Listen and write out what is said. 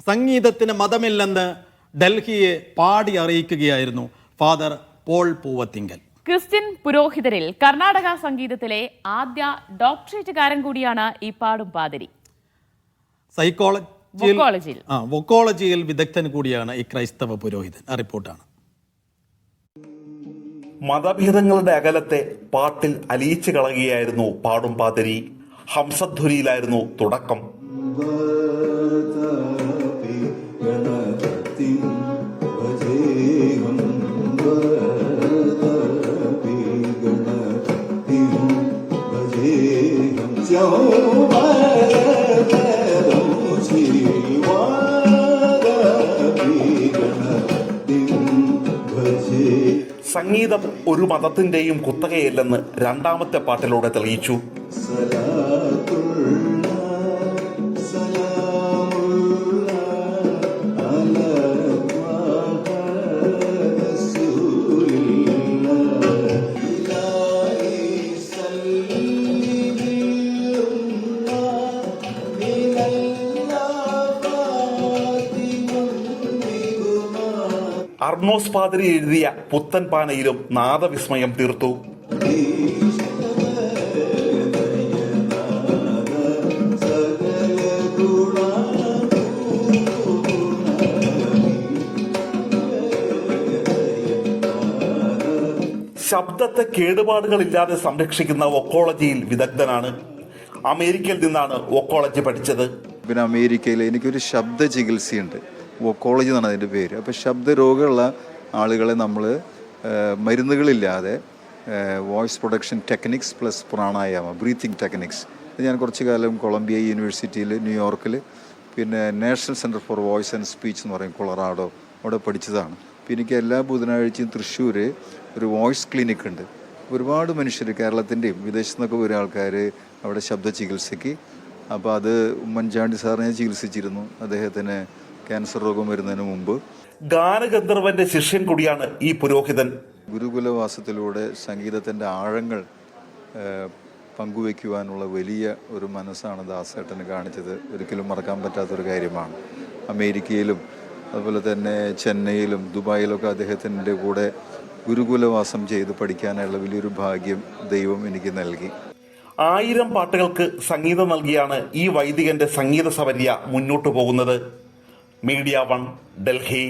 സംഗീതത്തിന് മതമില്ലെന്ന് ഡൽഹിയെ പാടി അറിയിക്കുകയായിരുന്നു ഫാദർ പോൾ പൂവത്തിങ്കൽ. ക്രിസ്ത്യൻ പുരോഹിതരിൽ കർണാടക സംഗീതത്തിലെ ആദ്യ ഡോക്ടറേറ്റുകാരൻ കൂടിയാണ് ഈ പാടും പാതിരി. വൊക്കോളജിയിൽ വിദഗ്ധൻ കൂടിയാണ് ഈ ക്രൈസ്തവ പുരോഹിതൻ. ആ റിപ്പോർട്ടാണ്. മതഭേദങ്ങളുടെ അകലത്തെ പാട്ടിൽ അലിയിച്ചു കളയുകയായിരുന്നു പാടും പാതിരി. ഹംസധ്വനിയിലായിരുന്നു തുടക്കം. സംഗീതം ഒരു മതത്തിന്റെയും കുത്തകയല്ലെന്ന് രണ്ടാമത്തെ പാട്ടിലൂടെ തെളിയിച്ചു. അർണോസ് പാതിരി എഴുതിയ പുത്തൻ പാനയിലും നാദവിസ്മയം തീർത്തു. ശബ്ദത്തെ കേടുപാടുകളില്ലാതെ സംരക്ഷിക്കുന്ന വൊക്കോളജിയിൽ വിദഗ്ധനാണ്. അമേരിക്കയിൽ നിന്നാണ് വൊക്കോളജി പഠിച്ചത്. പിന്നെ അമേരിക്കയിൽ എനിക്കൊരു ശബ്ദ ചികിത്സയുണ്ട്, വൊക്കോളജി എന്നാണ് അതിൻ്റെ പേര്. അപ്പോൾ ശബ്ദരോഗമുള്ള ആളുകളെ നമ്മൾ മരുന്നുകളില്ലാതെ voice production techniques plus pranayama breathing techniques ഞാൻ കുറച്ച് കാലം കൊളംബിയ യൂണിവേഴ്സിറ്റിയിൽ ന്യൂയോർക്കിൽ പിന്നെ national centre for voice and speech എന്ന് പറയും കൊളറാഡോ അവിടെ പഠിച്ചതാണ്. അപ്പോൾ എനിക്ക് എല്ലാ ബുധനാഴ്ചയും തൃശ്ശൂർ ഒരു വോയിസ് ക്ലിനിക്ക് ഉണ്ട്. ഒരുപാട് മനുഷ്യർ കേരളത്തിൻ്റെയും വിദേശത്തു നിന്നൊക്കെ വരുന്ന ആൾക്കാർ അവിടെ ശബ്ദ ചികിത്സയ്ക്ക്. അപ്പോൾ അത് ഉമ്മൻചാണ്ടി സാറിനെ ചികിത്സിച്ചിരുന്നു അദ്ദേഹത്തിന് ക്യാൻസർ രോഗം വരുന്നതിന് മുമ്പ്. ഗാനഗന്ധർവന്റെ ശിഷ്യൻ കൂടിയാണ് ഈ പുരോഹിതൻ. ഗുരുകുലവാസത്തിലൂടെ സംഗീതത്തിൻ്റെ ആഴങ്ങൾ പങ്കുവയ്ക്കുവാനുള്ള വലിയ ഒരു മനസ്സാണ് ദാസേട്ടന് കാണിച്ചത്. ഒരിക്കലും മറക്കാൻ പറ്റാത്തൊരു കാര്യമാണ്. അമേരിക്കയിലും അതുപോലെ തന്നെ ചെന്നൈയിലും ദുബായിലൊക്കെ അദ്ദേഹത്തിൻ്റെ കൂടെ ഗുരുകുലവാസം ചെയ്ത് പഠിക്കാനുള്ള വലിയൊരു ഭാഗ്യം ദൈവം എനിക്ക് നൽകി. 1000 പാട്ടുകൾക്ക് സംഗീതം നൽകിയാണ് ഈ വൈദികന്റെ സംഗീത സപര്യ മുന്നോട്ടു പോകുന്നത്. മീഡിയ 1 ഡൽഹി.